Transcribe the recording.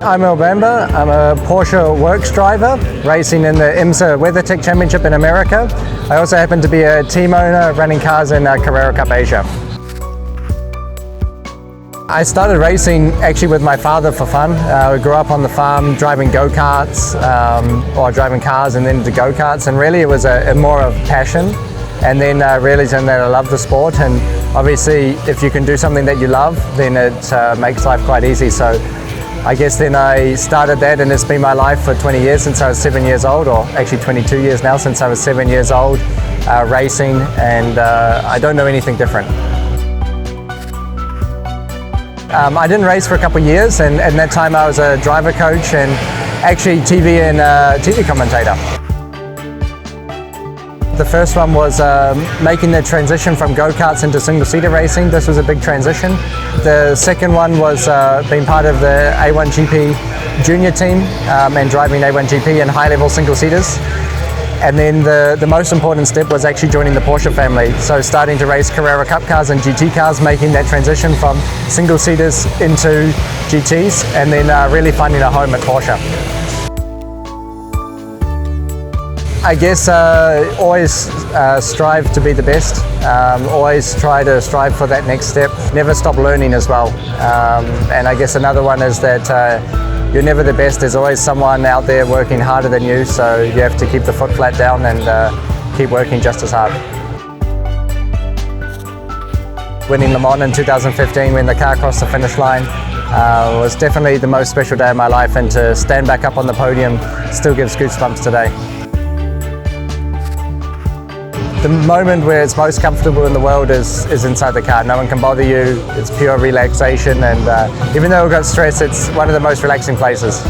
I'm Earl Bamber. I'm a Porsche Works driver racing in the IMSA WeatherTech Championship in America. I also happen to be a team owner running cars in Carrera Cup Asia. I started racing actually with my father for fun. We grew up on the farm driving go-karts or driving cars and then to go-karts, and really it was more of passion, and then realizing that I love the sport, and obviously if you can do something that you love then it makes life quite easy. So I guess then I started that, and it's been my life for 20 years since I was 7 years old, or actually 22 years now since I was 7 years old, racing, and I don't know anything different. I didn't race for a couple of years, and at that time I was a driver coach and actually TV commentator. The first one was making the transition from go-karts into single-seater racing. This was a big transition. The second one was being part of the A1GP junior team and driving A1GP in high-level single-seaters. And then the most important step was actually joining the Porsche family. So starting to race Carrera Cup cars and GT cars, making that transition from single-seaters into GTs, and then really finding a home at Porsche. I guess always strive to be the best, always try to strive for that next step, never stop learning as well. And I guess another one is that you're never the best, there's always someone out there working harder than you, so you have to keep the foot flat down and keep working just as hard. Winning Le Mans in 2015 when the car crossed the finish line was definitely the most special day of my life, and to stand back up on the podium still gives goosebumps today. The moment where it's most comfortable in the world is inside the car. No one can bother you, it's pure relaxation, and even though we've got stress, it's one of the most relaxing places.